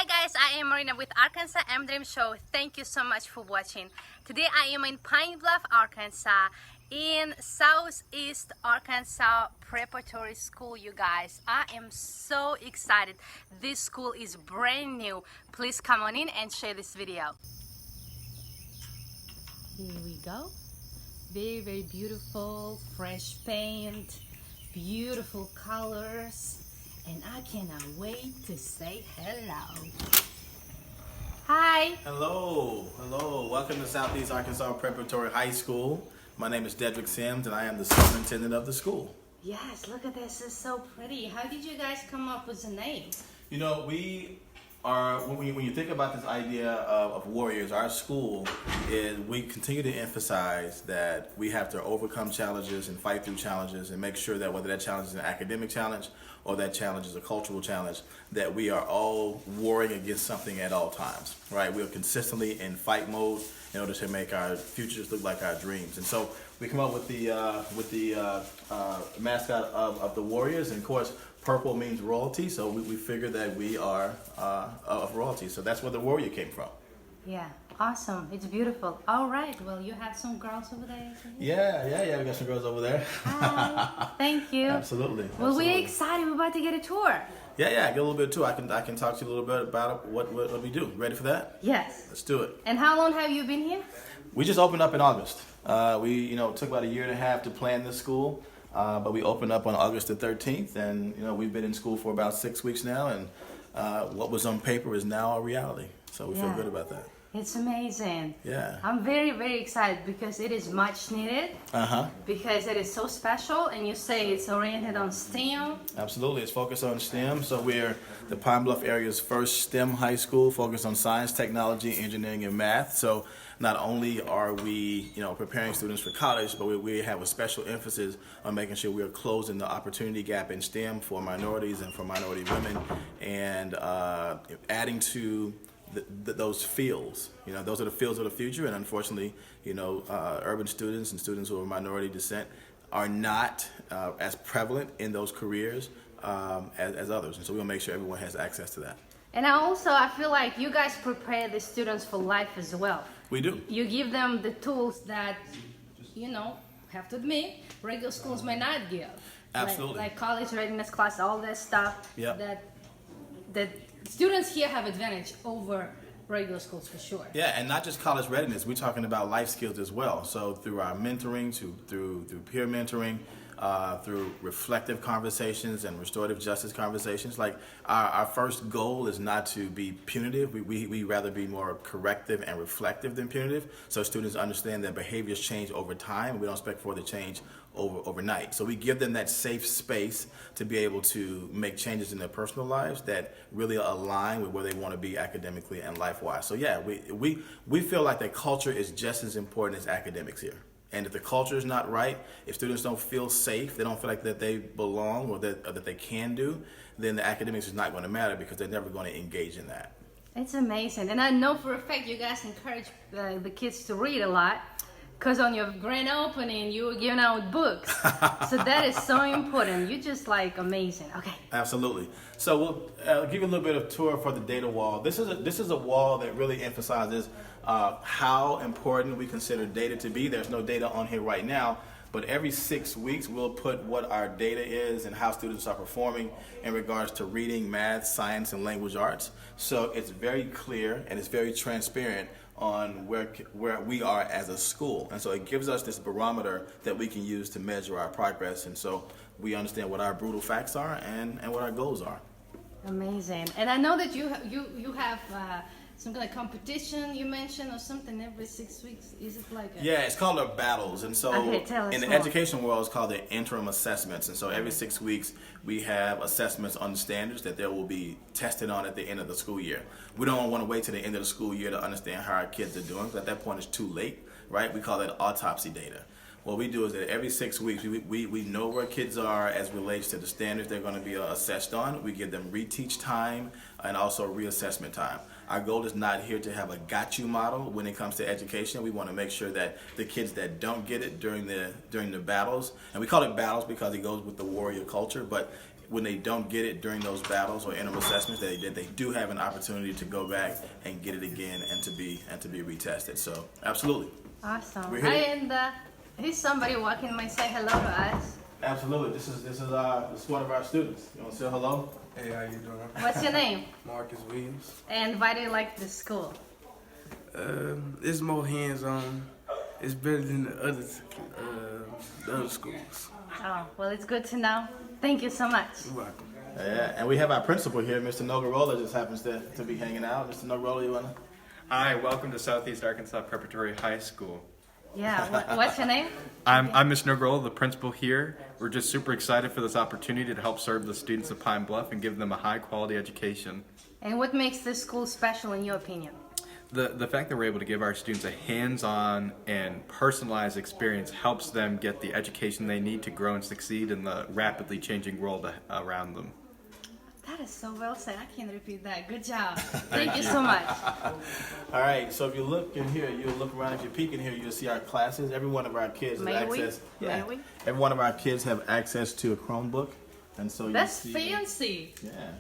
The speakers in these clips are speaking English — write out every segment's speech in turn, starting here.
guys, I am Marina with Arkansas Amdream Show. Thank you so much for watching. Today I am in Pine Bluff, Arkansas, in Southeast Arkansas Preparatory School, you guys. I am so excited. This school is brand new. Please come on in and share this video. Here we go. Very, very beautiful, fresh paint, beautiful colors. And I cannot wait to say hello. Hi. Hello. Welcome to Southeast Arkansas Preparatory High School. My name is Dedrick Sims, and I am the superintendent of the school. Yes, look at this. It's so pretty. How did you guys come up with the name? You know, we are, when you think about this idea of warriors, our school is, we continue to emphasize that we have to overcome challenges and fight through challenges and make sure that whether that challenge is an academic challenge or that challenge is a cultural challenge, that we are all warring against something at all times, right? We are consistently in fight mode in order to make our futures look like our dreams. And so we come up with the mascot of the Warriors, and of course, purple means royalty, so we figured that we are of royalty. So that's where the warrior came from. Yeah, awesome. It's beautiful. All right, well, you have some girls over there? Yeah, we got some girls over there. Hi, thank you. Absolutely. Well, we're excited. We're about to get a tour. Yeah, get a little bit too. I can talk to you a little bit about what we do. Ready for that? Yes. Let's do it. And how long have you been here? We just opened up in August. We took about a year and a half to plan this school, but we opened up on August the 13th, and we've been in school for about 6 weeks now, and what was on paper is now a reality. So we feel good about that. It's amazing. Yeah. I'm very, very excited because it is much needed. Because it is so special, and you say it's oriented on STEM. Absolutely, it's focused on STEM. So we're the Pine Bluff area's first STEM high school focused on science, technology, engineering, and math. So not only are we, preparing students for college, but we have a special emphasis on making sure we are closing the opportunity gap in STEM for minorities and for minority women, and adding to those fields. Those are the fields of the future, and unfortunately, urban students and students who are minority descent are not as prevalent in those careers as others, and so we'll make sure everyone has access to that. And I feel like you guys prepare the students for life as well. We do. You give them the tools that, have to admit, regular schools may not give. Absolutely. Like college readiness class, all that stuff. Yep. That students here have advantage over regular schools for sure. Yeah, and not just college readiness. We're talking about life skills as well. So through our mentoring, through peer mentoring, through reflective conversations and restorative justice conversations. Like our first goal is not to be punitive. We rather be more corrective and reflective than punitive. So students understand that behaviors change over time. We don't expect for it to change overnight. So we give them that safe space to be able to make changes in their personal lives that really align with where they want to be academically and life-wise. So yeah, we feel like that culture is just as important as academics here. And if the culture is not right, if students don't feel safe, they don't feel like that they belong or that they can do, then the academics is not going to matter because they're never going to engage in that. It's amazing. And I know for a fact you guys encourage the kids to read a lot, because on your grand opening you were giving out books. So that is so important. You're just amazing. Okay. Absolutely. So we'll give you a little bit of tour for the data wall. This is a wall that really emphasizes how important we consider data to be. There's no data on here right now, but every 6 weeks we'll put what our data is and how students are performing in regards to reading, math, science, and language arts. So it's very clear and it's very transparent on where we are as a school. And so it gives us this barometer that we can use to measure our progress. And so we understand what our brutal facts are and what our goals are. Amazing. And I know that you have some kind of competition you mentioned or something every 6 weeks. Is it like Yeah, it's called our battles. And so in the education world, it's called the interim assessments. And so every 6 weeks, we have assessments on the standards that they will be tested on at the end of the school year. We don't want to wait to the end of the school year to understand how our kids are doing, because at that point it's too late, right? We call that autopsy data. What we do is that every 6 weeks, we know where kids are as relates to the standards they're going to be assessed on. We give them reteach time and also reassessment time. Our goal is not here to have a got you model when it comes to education. We want to make sure that the kids that don't get it during the battles, and we call it battles because it goes with the warrior culture, but when they don't get it during those battles or interim assessments, they do have an opportunity to go back and get it again and to be retested. So absolutely. Awesome. We're here. And here's somebody walking might say hello to us. Absolutely. This is one of our students. You want to say hello? Hey, how you doing? What's your name? Marcus Williams. And why do you like the school? It's more hands-on. It's better than the other schools. Oh, well, it's good to know. Thank you so much. You're welcome. Yeah, and we have our principal here, Mr. Nogarola, just happens to be hanging out. Mr. Nogarola, you want to? Hi, welcome to Southeast Arkansas Preparatory High School. Yeah, what's your name? I'm Mr. Nogrola, the principal here. We're just super excited for this opportunity to help serve the students of Pine Bluff and give them a high quality education. And what makes this school special in your opinion? The fact that we're able to give our students a hands-on and personalized experience helps them get the education they need to grow and succeed in the rapidly changing world around them. That is so well said. I can't repeat that. Good job. Thank you so much. All right, so if you look in here, you'll look around. If you peek in here, you'll see our classes. Every one of our kids has access. May we? Every one of our kids have access to a Chromebook, and so That's you see. fancy. Yeah.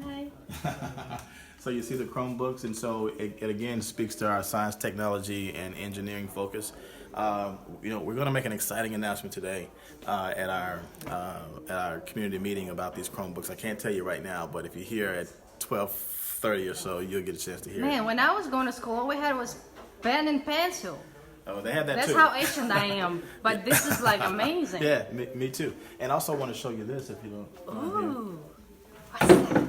Hi. So you see the Chromebooks, and so it again speaks to our science, technology, and engineering focus. We're going to make an exciting announcement today at our community meeting about these Chromebooks. I can't tell you right now, but if you're here at 12:30 or so, you'll get a chance to hear it. Man, when I was going to school, all we had was pen and pencil. Oh, they had that That's too. how ancient I am. But this is like amazing. Yeah, me too. And I also want to show you this if you don't. Ooh. What's that?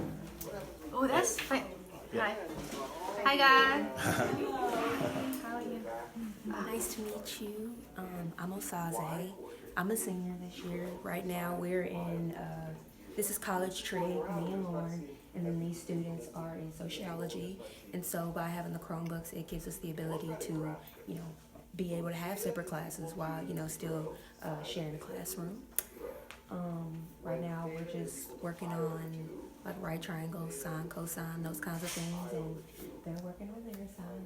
Oh, that's fun. Yeah. Hi, guys. How are you? Nice to meet you. I'm Osaze. I'm a senior this year. Right now we're in, this is college trade, me and Lauren, and then these students are in sociology. And so by having the Chromebooks, it gives us the ability to, be able to have separate classes while, still sharing a classroom. Right now we're just working on like right triangles, sine, cosine, those kinds of things, and they're working on their side.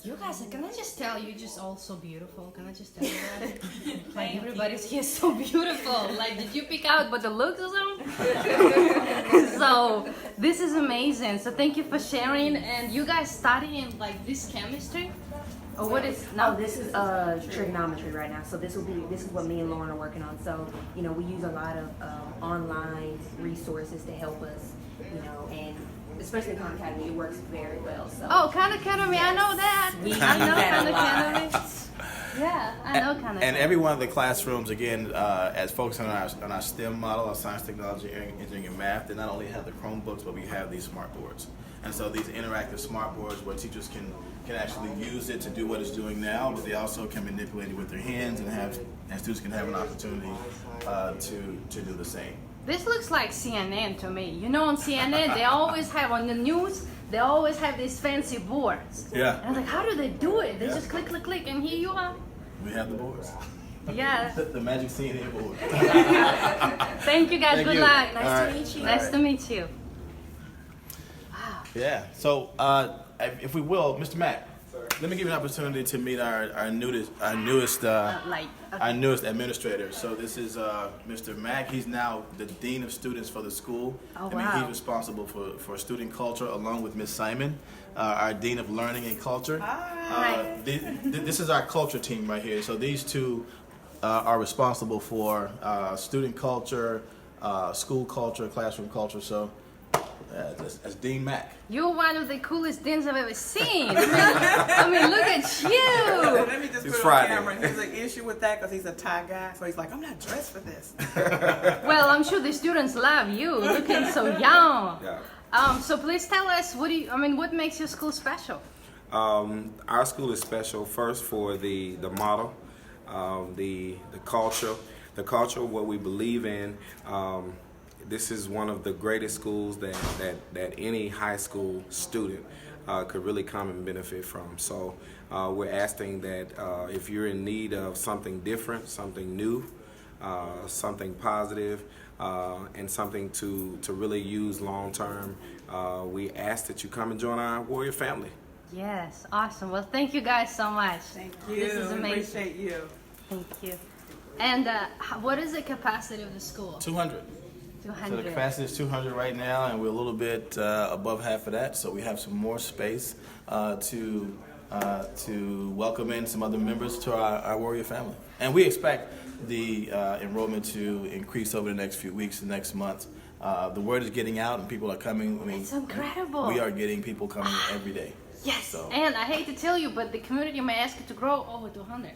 You guys, can I just tell you just all so beautiful? Can I just tell you that? Like everybody's here so beautiful. Like, did you pick out what the looks of them? So this is amazing. So thank you for sharing. And you guys studying like this chemistry? Or what is No, this is trigonometry right now. So this is what me and Lauren are working on. So we use a lot of online resources to help us, and especially Khan Academy, it works very well. So Khan Academy, I know that. I know Khan Academy. Yeah, I know Khan Academy. And every one of the classrooms, again, as focusing on our STEM model, our science, technology, engineering, and math, they not only have the Chromebooks, but we have these smart boards. And so these interactive smart boards where teachers can actually use it to do what it's doing now, but they also can manipulate it with their hands and students can have an opportunity to do the same. This looks like CNN to me. On CNN, they always have on the news, they always have these fancy boards. Yeah. And I was like, how do they do it? They just click, click, click, and here you are. We have the boards. Yeah. The magic CNN board. Thank you guys. Thank Good you. luck. All Nice right. to meet you. All Nice right. to meet you. Yeah. So, if we will, Mr. Mack, let me give you an opportunity to meet our newest administrator. So this is Mr. Mack. He's now the dean of students for the school. Oh, I mean, wow. he's responsible for student culture along with Miss Simon, our dean of learning and culture. This is our culture team right here. So these two are responsible for student culture, school culture, classroom culture. So. That's Dean Mack. You're one of the coolest deans I've ever seen. I mean, look at you. Let me just It's put it Friday. on camera. He's an issue with that because he's a Thai guy. So he's like, I'm not dressed for this. Well, I'm sure the students love you, looking so young. Yeah. So please tell us, what makes your school special? Our school is special first for the model, the culture, what we believe in. This is one of the greatest schools that any high school student could really come and benefit from. So we're asking that if you're in need of something different, something new, something positive, and something to really use long term, we ask that you come and join our Warrior family. Yes, awesome. Well, thank you guys so much. Thank you. This is We amazing. appreciate you. Thank you. And what is the capacity of the school? 200. So the capacity is 200 right now, and we're a little bit above half of that. So we have some more space to welcome in some other members to our Warrior family. And we expect the enrollment to increase over the next few weeks, the next month. The word is getting out, and people are coming. I mean, It's incredible. We are getting people coming every day. Yes, So. and I hate to tell you, but the community may ask you to grow over 200.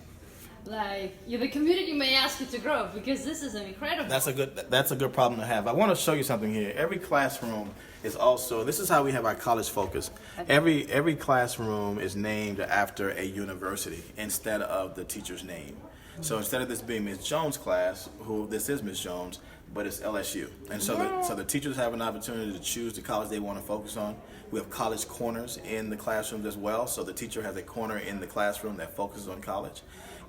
Like, the community may ask you to grow because this is incredible. That's a good problem to have. I want to show you something here. Every classroom is also, this is how we have our college focus. Every classroom is named after a university instead of the teacher's name. So instead of this being Ms. Jones' class, this is Ms. Jones, but it's LSU. And so the teachers have an opportunity to choose the college they want to focus on. We have college corners in the classrooms as well. So the teacher has a corner in the classroom that focuses on college.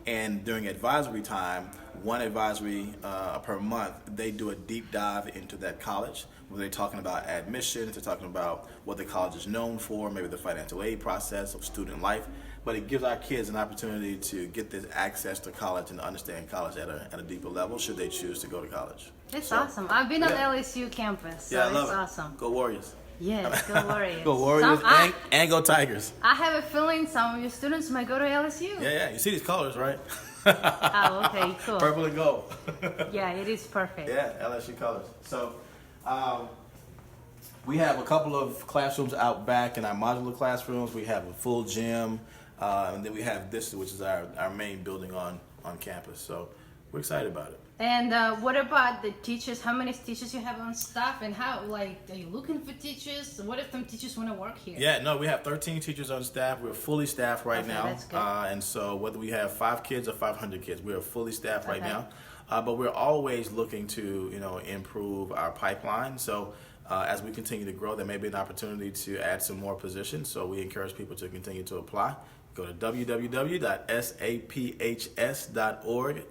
And during advisory time, one advisory per month, they do a deep dive into that college, where they're talking about admissions, they're talking about what the college is known for, maybe the financial aid process of student life. But it gives our kids an opportunity to get this access to college and understand college at a deeper level, should they choose to go to college. It's awesome. I've been on LSU campus, so I love it's it. awesome. Go Warriors. Yes, go Warriors. Go Warriors and go Tigers. I have a feeling some of your students might go to LSU. Yeah. You see these colors, right? Oh, okay, cool. Purple and gold. Yeah, it is perfect. Yeah, LSU colors. So we have a couple of classrooms out back in our modular classrooms. We have a full gym, and then we have this, which is our main building on campus. So we're excited about it. And what about the teachers? How many teachers you have on staff, and how, like, are you looking for teachers? What if some teachers want to work here? Yeah, no, we have 13 teachers on staff. We're fully staffed right now. That's good. And so whether we have 5 kids or 500 kids, we are fully staffed right now. But we're always looking to, improve our pipeline. So as we continue to grow, there may be an opportunity to add some more positions. So we encourage people to continue to apply. Go to www.saphs.org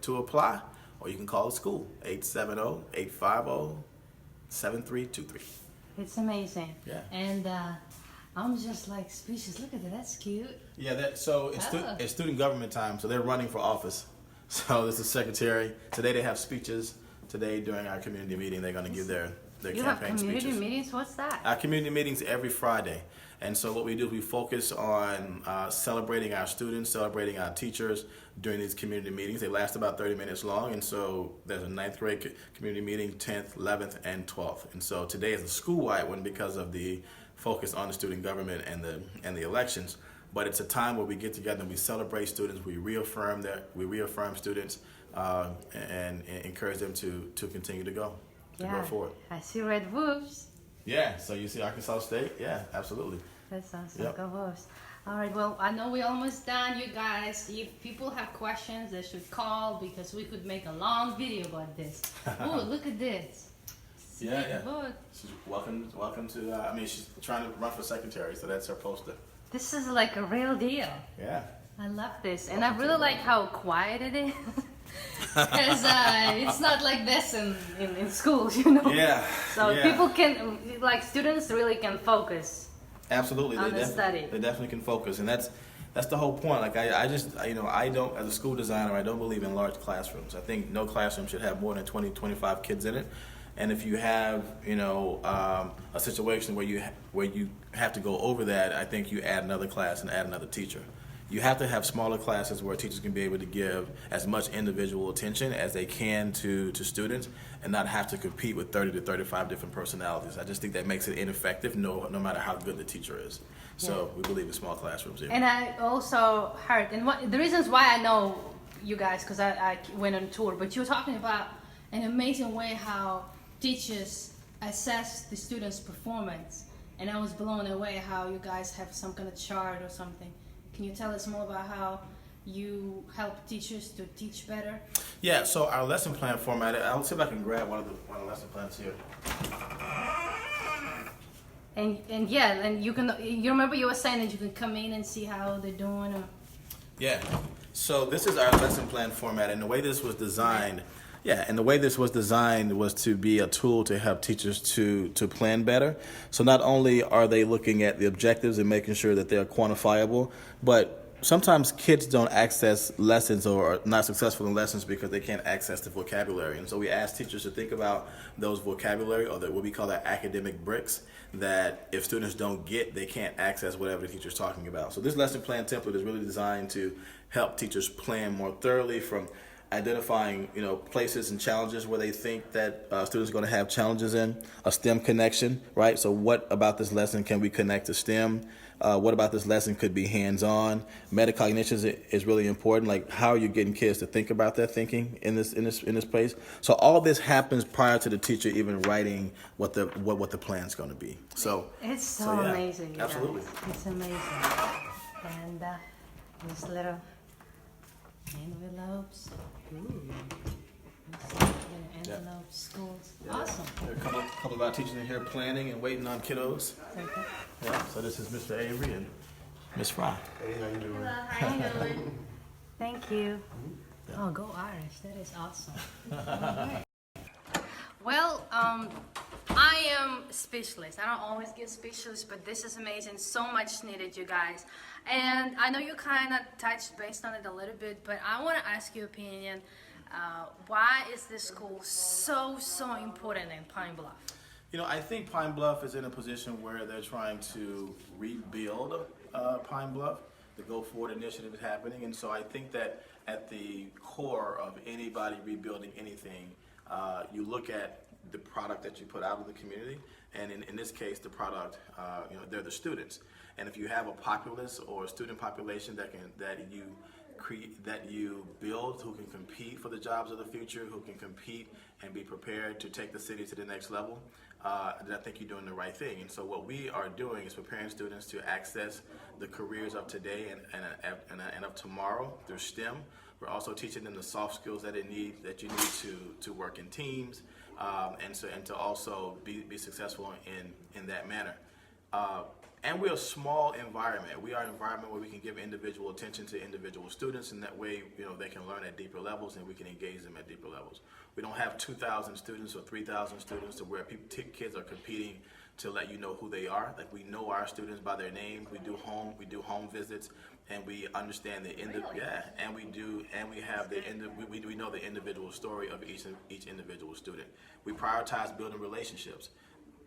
to apply. Or you can call the school, 870-850-7323. It's amazing. Yeah. And I'm just like speechless. Look at that. That's cute. Yeah, it's student government time, so they're running for office. So this is secretary. Today they have speeches. Today during our community meeting, they're going to give their You have campaign community speeches. meetings? What's that? Our community meetings every Friday. And so what we do is we focus on celebrating our students, celebrating our teachers during these community meetings. They last about 30 minutes long. And so there's a 9th grade community meeting, 10th, 11th, and 12th. And so today is a school-wide one because of the focus on the student government and the elections. But it's a time where we get together and we celebrate students. We reaffirm students and encourage them to continue to go forward. I see red wolves. Yeah, so you see Arkansas State? Yeah, absolutely. That's awesome. Yep. Go Wolves. All right, well, I know we're almost done, you guys. If people have questions, they should call because we could make a long video about this. Oh, look at this. Yeah. Look. She's welcome to, she's trying to run for secretary, so that's her poster. This is like a real deal. Yeah. I love this. And I really like how quiet it is. Because it's not like this in schools, Yeah. So yeah. people can, like students really can focus. Absolutely. On the study. They definitely can focus. And that's the whole point. Like I don't, as a school designer, I don't believe in large classrooms. I think no classroom should have more than 20, 25 kids in it. And if you have, a situation where you have to go over that, I think you add another class and add another teacher. You have to have smaller classes where teachers can be able to give as much individual attention as they can to students and not have to compete with 30 to 35 different personalities. I just think that makes it ineffective no matter how good the teacher is. So we believe in small classrooms here. And I also heard, and the reasons why I know you guys, because I went on tour, but you were talking about an amazing way how teachers assess the students' performance. And I was blown away how you guys have some kind of chart or something. Can you tell us more about how you help teachers to teach better? Yeah, so our lesson plan format, I'll see if I can grab one of the lesson plans here. And you remember you were saying that you can come in and see how they're doing? Or... Yeah, so this is our lesson plan format, and the way this was designed, was to be a tool to help teachers to plan better. So not only are they looking at the objectives and making sure that they're quantifiable, but sometimes kids don't access lessons or are not successful in lessons because they can't access the vocabulary. And so we ask teachers to think about those vocabulary or what we call the academic bricks that if students don't get, they can't access whatever the teacher's talking about. So this lesson plan template is really designed to help teachers plan more thoroughly, from identifying places and challenges where they think that students are going to have challenges in a STEM connection, right? So what about this lesson can we connect to STEM? What about this lesson could be hands-on? Metacognition is really important. Like, how are you getting kids to think about their thinking in this place? So all this happens prior to the teacher even writing what the plan's going to be. So It's so yeah, amazing. You absolutely. guys. It's amazing. And these little envelopes. Ooh. Envelope schools. Awesome. There are a couple of our teachers in here planning and waiting on kiddos. Okay. Yeah. So this is Mr. Avery and Miss Fry. Hey, how you doing? How you doing? Thank you. Oh, go Irish. That is awesome. Well, I am speechless. I don't always get speechless, but this is amazing. So much needed, you guys. And I know you kind of touched based on it a little bit, but I want to ask your opinion. Why is this school so important in Pine Bluff? I think Pine Bluff is in a position where they're trying to rebuild Pine Bluff. The Go Forward initiative is happening, and so I think that at the core of anybody rebuilding anything, you look at the product that you put out in the community, and in this case, the product, they're the students. And if you have a populace or a student population that you build, who can compete for the jobs of the future, who can compete and be prepared to take the city to the next level, then I think you're doing the right thing. And so what we are doing is preparing students to access the careers of today and of tomorrow through STEM. We're also teaching them the soft skills that you need to work in teams, and to also be successful in that manner. And we're a small environment. We are an environment where we can give individual attention to individual students, and that way, they can learn at deeper levels, and we can engage them at deeper levels. We don't have 2,000 students or 3,000 students to where kids are competing to let you know who they are. Like, we know our students by their name. We do home visits, and we understand we know the individual story of each individual student. We prioritize building relationships.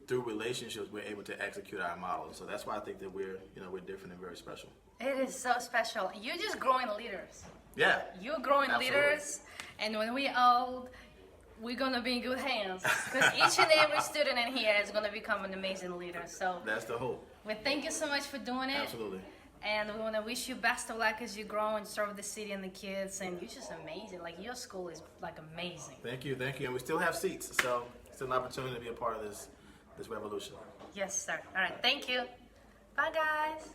Through relationships, we're able to execute our model. So that's why I think that we're different and very special. It is so special. You're just growing leaders. Yeah. You're growing Absolutely. leaders, and when we're old, we're gonna be in good hands. Because each and every student in here is gonna become an amazing leader. So That's the hope. we thank you so much for doing it. Absolutely. And we want to wish you best of luck as you grow and serve the city and the kids. And you're just amazing. Like, your school is amazing. Thank you. And we still have seats, so it's an opportunity to be a part of this revolution. Yes, sir. All right. Thank you. Bye, guys.